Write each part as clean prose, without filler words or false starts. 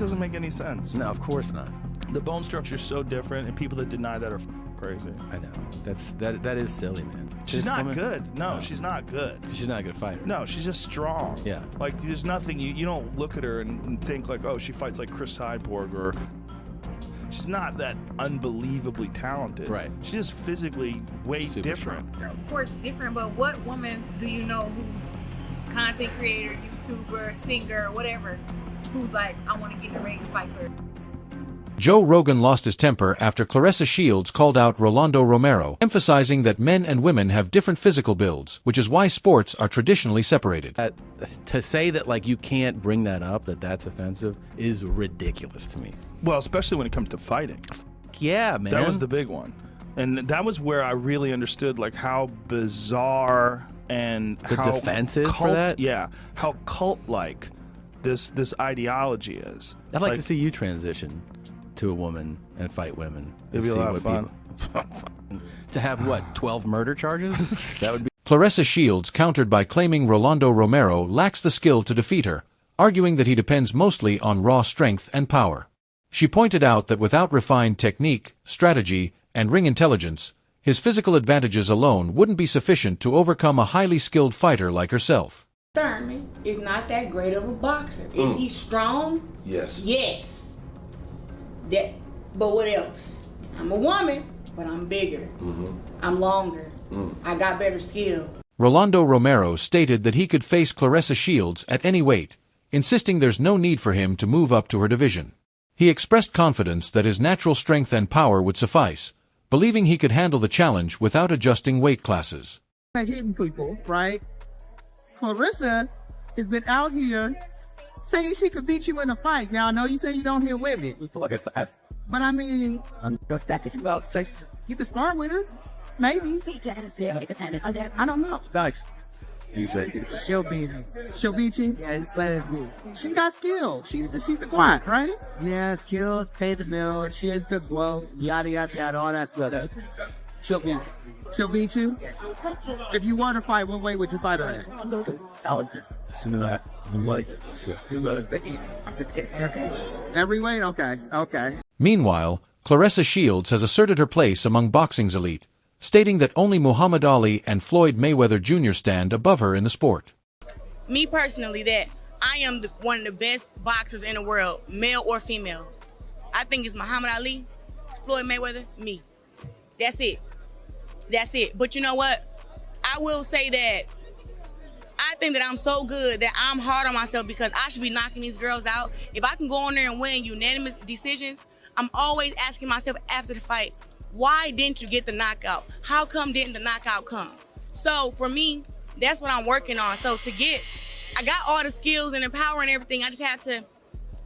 doesn't make any sense. No, of course not. The bone structure is so different, and people that deny that are crazy. I know. That is silly, man. She's not good. No, she's not good. She's not a good fighter. No, she's just strong. Yeah. Like, there's nothing, you don't look at her and think like, oh, she fights like Chris Cyborg, or she's not that unbelievably talented. Right. She's just physically way Super different. strong. Of course, different, but what woman do you know who's content creator, YouTuber, singer, whatever, who's like, I want to get in the ring and fight her? Joe Rogan lost his temper after Claressa Shields called out Rolando Romero, emphasizing that men and women have different physical builds, which is why sports are traditionally separated. To say that, like, you can't bring that up, that's offensive, is ridiculous to me. Well, especially when it comes to fighting. Yeah, man. That was the big one. And that was where I really understood like how bizarre and the how defense is cult, for that? Yeah, how cult-like this ideology is. I'd like to see you transition to a woman and fight women. It'd be a lot of fun. To have, what, 12 murder charges? That would be... Claressa Shields countered by claiming Rolando Romero lacks the skill to defeat her, arguing that he depends mostly on raw strength and power. She pointed out that without refined technique, strategy, and ring intelligence, his physical advantages alone wouldn't be sufficient to overcome a highly skilled fighter like herself. Thurman is not that great of a boxer. Is he strong? Yes. Yes. But what else? I'm a woman, but I'm bigger. I'm longer. I got better skill. Rolando Romero stated that he could face Claressa Shields at any weight, insisting there's no need for him to move up to her division. He expressed confidence that his natural strength and power would suffice, believing he could handle the challenge without adjusting weight classes. Hitting people, right? Claressa has been out here saying she could beat you in a fight. Now, I know you say you don't hit women. But I mean, you can spar with her. Maybe. I don't know. Nice. She'll beat you. She'll beat you? Yeah, it's better than me. She's got skill. She's the quiet, right? Yeah, skill, pay the bill, she has good blow, yada, yada, yada, all that stuff. She'll beat you. She'll beat you? If you were to fight, what weight would you fight her at? Every weight? Okay. Meanwhile, Claressa Shields has asserted her place among boxing's elite, stating that only Muhammad Ali and Floyd Mayweather Jr. stand above her in the sport. Me personally, that I am one of the best boxers in the world, male or female. I think it's Muhammad Ali, Floyd Mayweather, me. That's it. But you know what? I will say that I think that I'm so good that I'm hard on myself because I should be knocking these girls out. If I can go on there and win unanimous decisions, I'm always asking myself after the fight, why didn't you get the knockout? How come didn't the knockout come? So for me, that's what I'm working on. So I got all the skills and the power and everything. I just have to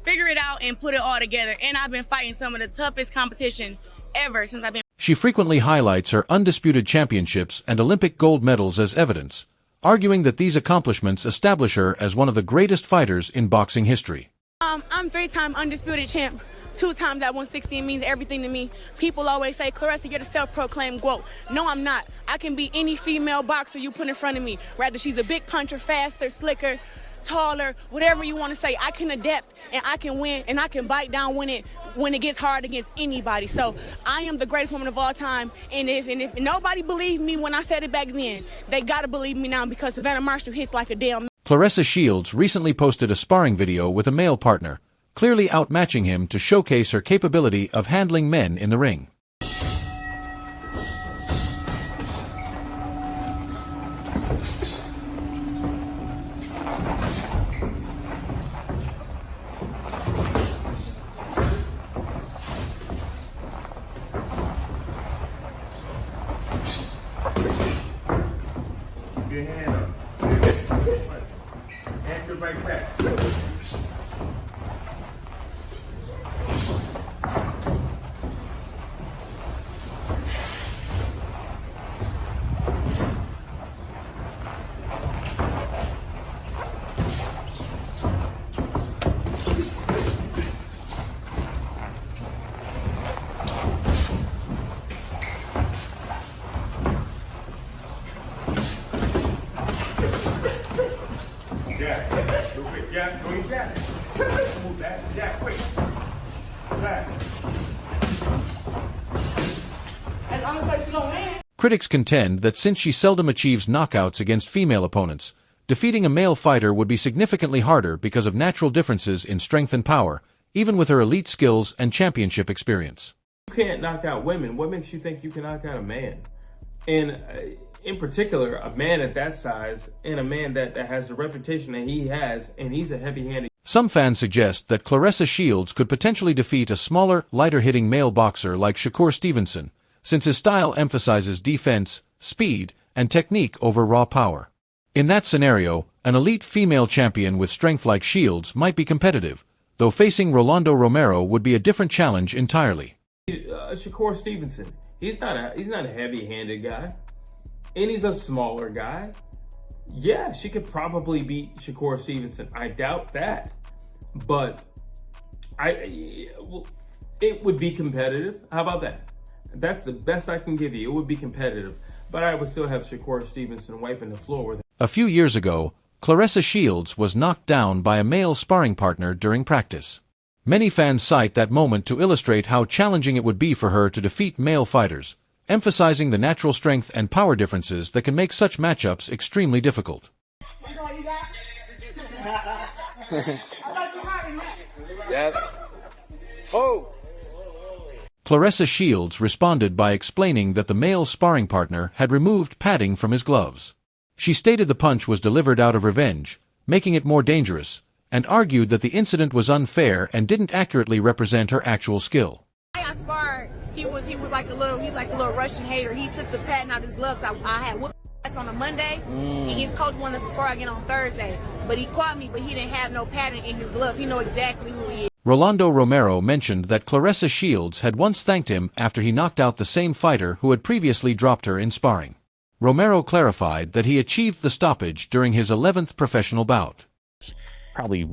figure it out and put it all together. And I've been fighting some of the toughest competition ever since I've been. She frequently highlights her undisputed championships and Olympic gold medals as evidence, arguing that these accomplishments establish her as one of the greatest fighters in boxing history. I'm 3-time undisputed champ. 2 times at 160, it means everything to me. People always say, Claressa, you're the self-proclaimed GOAT. No, I'm not. I can be any female boxer you put in front of me. Rather she's a big puncher, faster, slicker, taller, whatever you want to say. I can adapt and I can win and I can bite down when it gets hard against anybody. So I am the greatest woman of all time. And if nobody believed me when I said it back then, they got to believe me now because Savannah Marshall hits like a damn. Claressa Shields recently posted a sparring video with a male partner, clearly outmatching him to showcase her capability of handling men in the ring. Your hand up. Hand to the right back. That's the only place you don't win. Critics contend that since she seldom achieves knockouts against female opponents, defeating a male fighter would be significantly harder because of natural differences in strength and power, even with her elite skills and championship experience. You can't knock out women. What makes you think you can knock out a man? And in particular, a man at that size and a man that has the reputation that he has, and he's a heavy-handed. Some fans suggest that Claressa Shields could potentially defeat a smaller, lighter-hitting male boxer like Shakur Stevenson, since his style emphasizes defense, speed, and technique over raw power. In that scenario, an elite female champion with strength like Shields might be competitive, though facing Rolando Romero would be a different challenge entirely. Shakur Stevenson, he's not a heavy-handed guy, and he's a smaller guy. Yeah, she could probably beat Shakur Stevenson. I doubt that, but it would be competitive. How about that? That's the best I can give you. It would be competitive, but I would still have Shakur Stevenson wiping the floor with him. A few years ago, Claressa Shields was knocked down by a male sparring partner during practice. Many fans cite that moment to illustrate how challenging it would be for her to defeat male fighters, emphasizing the natural strength and power differences that can make such matchups extremely difficult. Claressa Shields responded by explaining that the male sparring partner had removed padding from his gloves. She stated the punch was delivered out of revenge, making it more dangerous, and argued that the incident was unfair and didn't accurately represent her actual skill. I sparred. He was like a little Russian hater. He took the padding out of his gloves. I had whooped ass on a Monday, and his coach wanted to spar again on Thursday. But he caught me, but he didn't have no padding in his gloves. He know exactly who he is. Rolando Romero mentioned that Claressa Shields had once thanked him after he knocked out the same fighter who had previously dropped her in sparring. Romero clarified that he achieved the stoppage during his 11th professional bout. Probably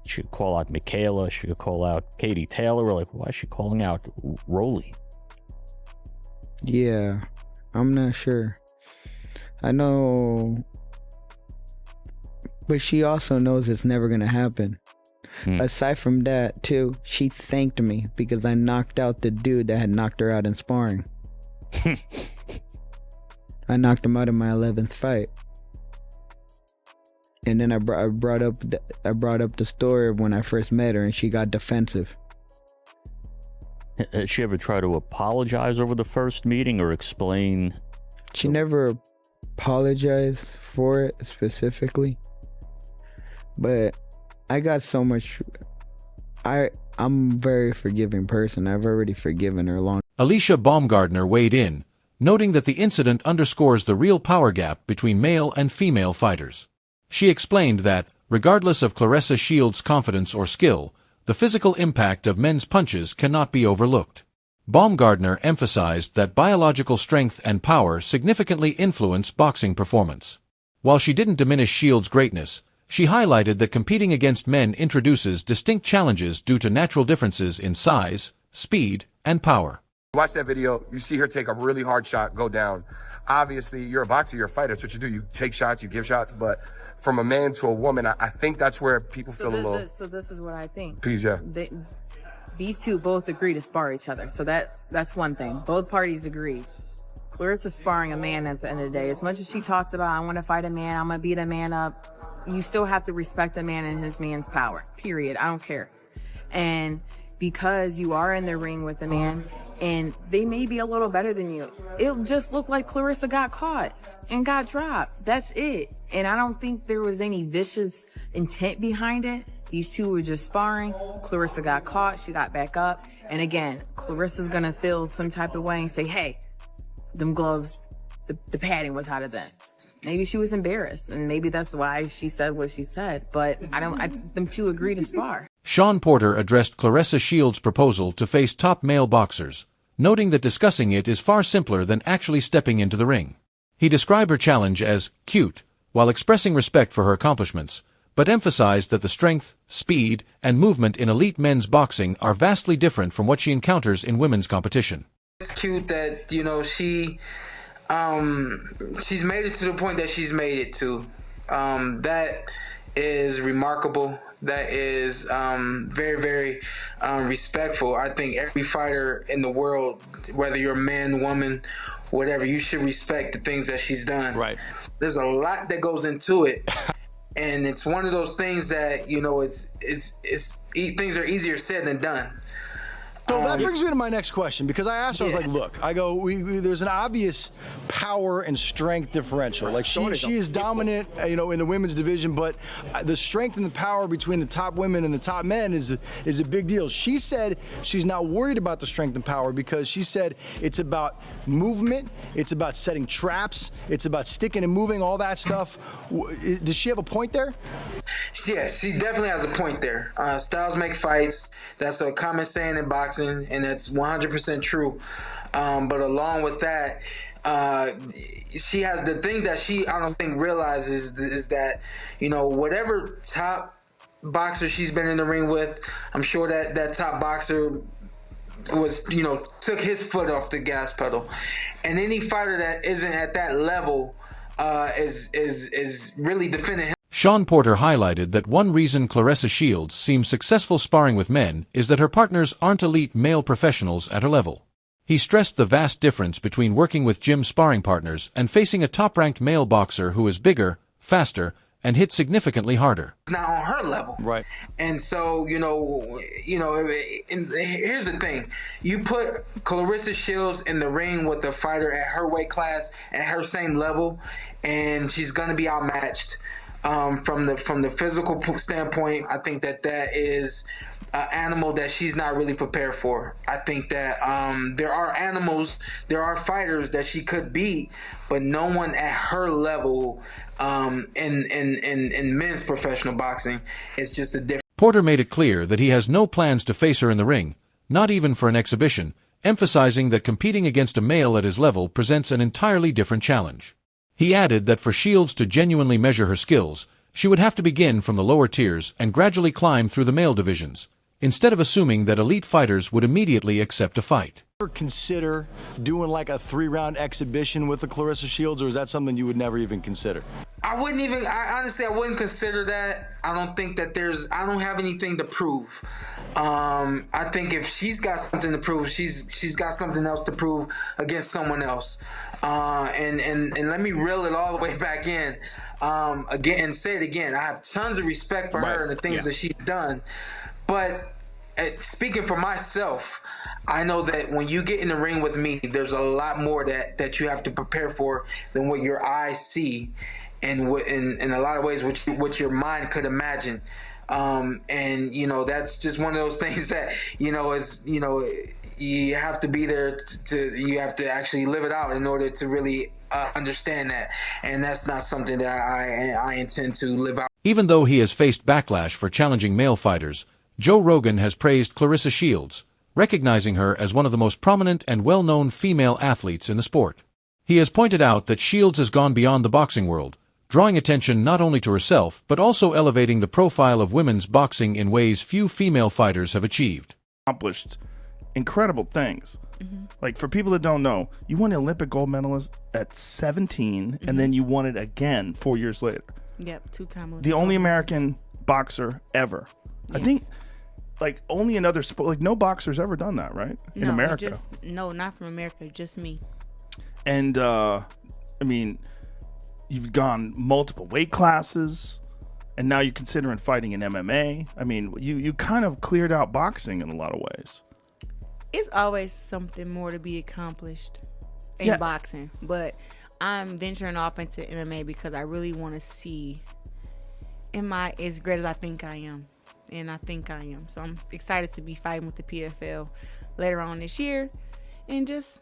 should call out Michaela, should call out Katie Taylor. Like, why is she calling out Rolly? Yeah, I'm not sure. I know, but she also knows it's never gonna happen. Aside from that, too, she thanked me because I knocked out the dude that had knocked her out in sparring. I knocked him out in my 11th fight. And then I brought up the story of when I first met her, and she got defensive. Did she ever try to apologize over the first meeting or explain? She never apologized for it specifically, but I got so much. I'm a very forgiving person. I've already forgiven her long. Alicia Baumgardner weighed in, noting that the incident underscores the real power gap between male and female fighters. She explained that, regardless of Claressa Shields' confidence or skill, the physical impact of men's punches cannot be overlooked. Baumgardner emphasized that biological strength and power significantly influence boxing performance. While she didn't diminish Shields' greatness, she highlighted that competing against men introduces distinct challenges due to natural differences in size, speed, and power. Watch that video, you see her take a really hard shot, go down. Obviously, you're a boxer, you're a fighter. That's what you do. You take shots, you give shots. But from a man to a woman, I think that's where people feel a little... So this is what I think. Please, yeah. These two both agree to spar each other. So that's one thing. Both parties agree. Clarissa's sparring a man at the end of the day. As much as she talks about, I want to fight a man, I'm going to beat a man up, you still have to respect the man and his man's power. Period. I don't care. And because you are in the ring with a man and they may be a little better than you, it'll just look like Claressa got caught and got dropped. That's it. And I don't think there was any vicious intent behind it. These two were just sparring. Claressa got caught. She got back up. And again, Claressa's going to feel some type of way and say, hey, them gloves, the padding was out of them. Maybe she was embarrassed, and maybe that's why she said what she said. But them two agree to spar. Sean Porter addressed Claressa Shields' proposal to face top male boxers, noting that discussing it is far simpler than actually stepping into the ring. He described her challenge as cute, while expressing respect for her accomplishments, but emphasized that the strength, speed, and movement in elite men's boxing are vastly different from what she encounters in women's competition. It's cute that, she's made it to the point that she's made it to. That is remarkable, that is very, very respectful. I think every fighter in the world, whether you're a man, woman, whatever, you should respect the things that she's done. Right. There's a lot that goes into it. And it's one of those things that, you know, things are easier said than done. So that brings me to my next question, because I asked her, I was like, look, I go, there's an obvious power and strength differential. Like she is dominant, you know, in the women's division, but the strength and the power between the top women and the top men is a big deal. She said she's not worried about the strength and power because she said it's about movement, it's about setting traps, it's about sticking and moving, all that stuff. Does she have a point there? Yeah, she definitely has a point there. Styles make fights. That's a common saying in boxing, and that's 100% true. But along with that, she has the thing that I don't think realizes is that, you know, whatever top boxer she's been in the ring with, I'm sure that top boxer was, you know, took his foot off the gas pedal. And any fighter that isn't at that level is really defending him. Sean Porter highlighted that one reason Claressa Shields seems successful sparring with men is that her partners aren't elite male professionals at her level. He stressed the vast difference between working with gym sparring partners and facing a top-ranked male boxer who is bigger, faster, and hit significantly harder. It's not on her level. Right. And so, you know, and here's the thing. You put Claressa Shields in the ring with a fighter at her weight class, at her same level, and she's going to be outmatched. From the physical standpoint, I think that is an animal that she's not really prepared for. I think that there are fighters that she could beat, but no one at her level in men's professional boxing. It's just a different. Porter made it clear that he has no plans to face her in the ring, not even for an exhibition, emphasizing that competing against a male at his level presents an entirely different challenge. He added that for Shields to genuinely measure her skills, she would have to begin from the lower tiers and gradually climb through the male divisions, instead of assuming that elite fighters would immediately accept a fight. Ever consider doing like a 3-round exhibition with the Claressa Shields, or is that something you would never even consider? Honestly, I wouldn't consider that. I don't think that I don't have anything to prove. I think if she's got something to prove, she's got something else to prove against someone else. And let me reel it all the way back in. Again, and say it again. I have tons of respect for her and the things that she's done. But speaking for myself, I know that when you get in the ring with me, there's a lot more that you have to prepare for than what your eyes see, and in a lot of ways what your mind could imagine. And you know, that's just one of those things that, you know, is, you know, you have to be there you have to actually live it out in order to really understand that. And that's not something that I intend to live out. Even though he has faced backlash for challenging male fighters, Joe Rogan has praised Claressa Shields, recognizing her as one of the most prominent and well-known female athletes in the sport. He has pointed out that Shields has gone beyond the boxing world, drawing attention not only to herself but also elevating the profile of women's boxing in ways few female fighters have achieved. Accomplished incredible things. Like, for people that don't know, you won an Olympic gold medalist at 17, and then you won it again 4 years later. Yep, 2-time. The only American boxer ever. Yes. I think, like, only another sport, like, no boxer's ever done that, right? In America. No, not from America, just me. And, I mean, you've gone multiple weight classes, and now you're considering fighting in MMA. I mean, you kind of cleared out boxing in a lot of ways. It's always something more to be accomplished in boxing, but I'm venturing off into MMA because I really want to see, am I as great as I think I am? And I think I am. So I'm excited to be fighting with the PFL later on this year, and just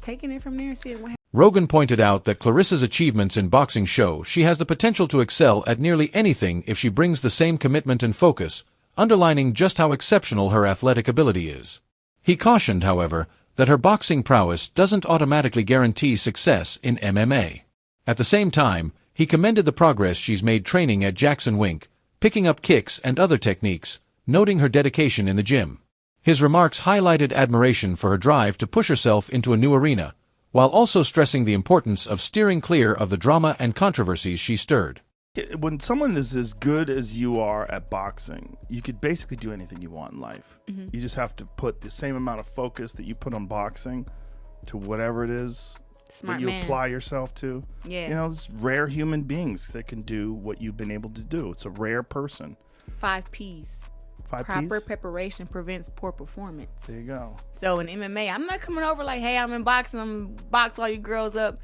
taking it from there and seeing what happens. Rogan pointed out that Claressa's achievements in boxing show she has the potential to excel at nearly anything if she brings the same commitment and focus, underlining just how exceptional her athletic ability is. He cautioned, however, that her boxing prowess doesn't automatically guarantee success in MMA. At the same time, he commended the progress she's made training at Jackson Wink, picking up kicks and other techniques, noting her dedication in the gym. His remarks highlighted admiration for her drive to push herself into a new arena, while also stressing the importance of steering clear of the drama and controversies she stirred. When someone is as good as you are at boxing, you could basically do anything you want in life. You just have to put the same amount of focus that you put on boxing to whatever it is that you apply yourself to. Yeah. You know, it's rare human beings that can do what you've been able to do. It's a rare person. 5 P's. Proper preparation prevents poor performance. There you go. So in MMA, I'm not coming over like, hey, I'm in boxing. I'm gonna box all you girls up.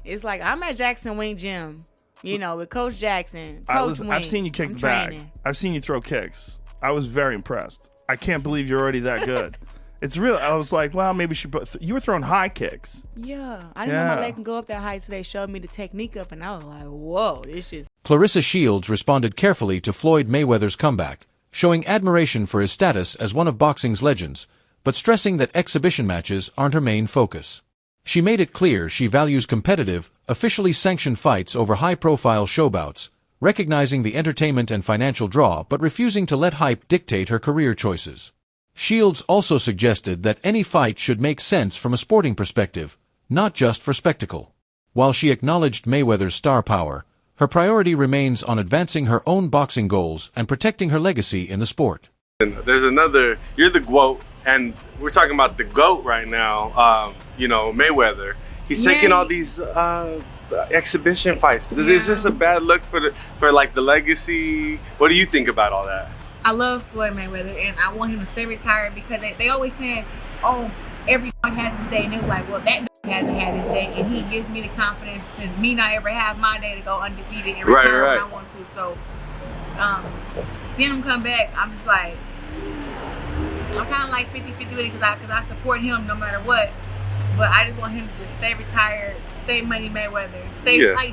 It's like, I'm at Jackson Wing Gym. You know, with Coach Jackson, Coach Wing. I've seen you kick the bag. I've seen you throw kicks. I was very impressed. I can't believe you're already that good. It's real. I was like, well, maybe you were throwing high kicks. Yeah. I didn't know my leg can go up that high, so they showed me the technique up, and I was like, whoa, this is... Claressa Shields responded carefully to Floyd Mayweather's comeback, showing admiration for his status as one of boxing's legends, but stressing that exhibition matches aren't her main focus. She made it clear she values competitive, officially sanctioned fights over high-profile showbouts, recognizing the entertainment and financial draw but refusing to let hype dictate her career choices. Shields also suggested that any fight should make sense from a sporting perspective, not just for spectacle. While she acknowledged Mayweather's star power, her priority remains on advancing her own boxing goals and protecting her legacy in the sport. There's another, you're the GOAT, and we're talking about the GOAT right now, you know, Mayweather. He's taking all these exhibition fights. Is this a bad look for like the legacy? What do you think about all that? I love Floyd Mayweather, and I want him to stay retired because they always saying, oh, every dog has his day, and they're like, well, that dog hasn't had his day, and he gives me the confidence to me not ever have my day to go undefeated and retire when I want to. So seeing him come back, I'm just like, I'm kind of like 50-50 with it because I support him no matter what, but I just want him to just stay retired, stay Money Mayweather,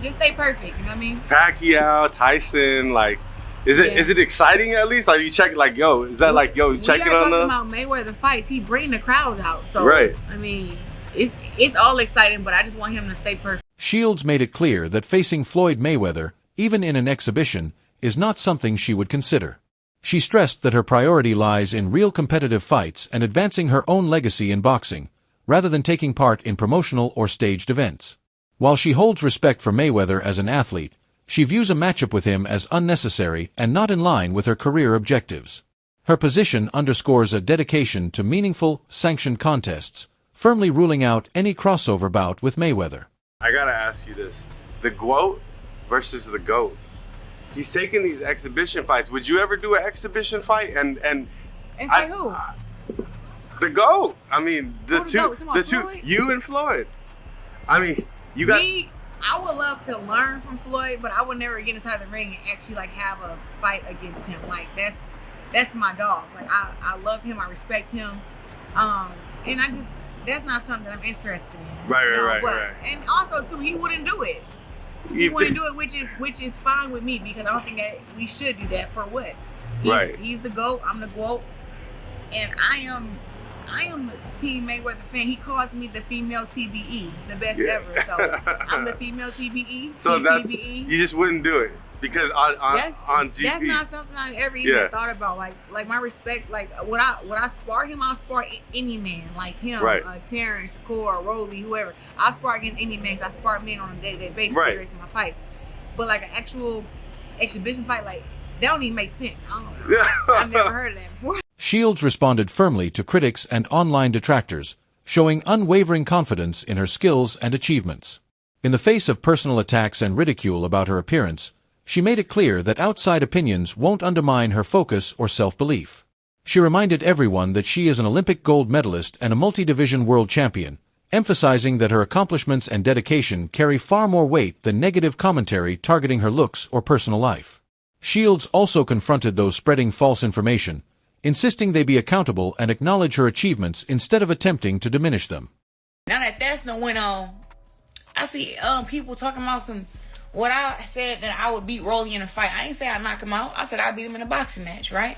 just stay perfect, you know what I mean? Pacquiao, Tyson, like, is it exciting at least? Are you checking like, yo, is that like, yo, checking on them? Talking about Mayweather fights, he bring the crowds out. So, I mean, it's all exciting, but I just want him to stay perfect. Shields made it clear that facing Floyd Mayweather, even in an exhibition, is not something she would consider. She stressed that her priority lies in real competitive fights and advancing her own legacy in boxing, rather than taking part in promotional or staged events. While she holds respect for Mayweather as an athlete, she views a matchup with him as unnecessary and not in line with her career objectives. Her position underscores a dedication to meaningful, sanctioned contests, firmly ruling out any crossover bout with Mayweather. I gotta ask you this. The GOAT versus the GOAT. He's taking these exhibition fights. Would you ever do an exhibition fight? And fight who? The GOAT. I mean, the two, Floyd? you and Floyd. I mean, you got... Me, I would love to learn from Floyd, but I would never get inside the ring and actually like have a fight against him. Like that's my dog. Like I love him, I respect him. And that's not something that I'm interested in. Right. And also too, he wouldn't do it. He wouldn't do it, which is fine with me because I don't think that we should do that for what? He's the GOAT, I'm the GOAT, and I am a Team Mayweather fan. He calls me the female TBE, the best ever. So I'm the female TBE. So you just wouldn't do it because on GP. That's not something I ever even thought about. Like my respect. Like would I spar him? I'll spar any man like him, Terrence, Shakur, Rolly, whoever. I'll spar against any man because I spar men on a day-to-day basis in my fights. But like an actual exhibition fight, like that don't even make sense. I don't know. I've never heard of that before. Shields responded firmly to critics and online detractors, showing unwavering confidence in her skills and achievements. In the face of personal attacks and ridicule about her appearance, she made it clear that outside opinions won't undermine her focus or self-belief. She reminded everyone that she is an Olympic gold medalist and a multi-division world champion, emphasizing that her accomplishments and dedication carry far more weight than negative commentary targeting her looks or personal life. Shields also confronted those spreading false information, insisting they be accountable and acknowledge her achievements instead of attempting to diminish them. Now that that's no went on, I see people talking about what I said that I would beat Rolly in a fight. I ain't say I'd knock him out. I said I'd beat him in a boxing match, right?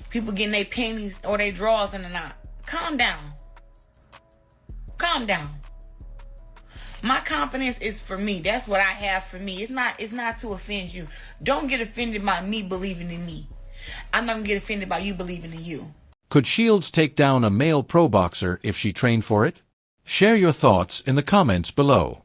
People getting their pennies or their draws in the knot. Calm down. Calm down. My confidence is for me. That's what I have for me. It's not to offend you. Don't get offended by me believing in me. I'm not going to get offended by you believing in you. Could Shields take down a male pro boxer if she trained for it? Share your thoughts in the comments below.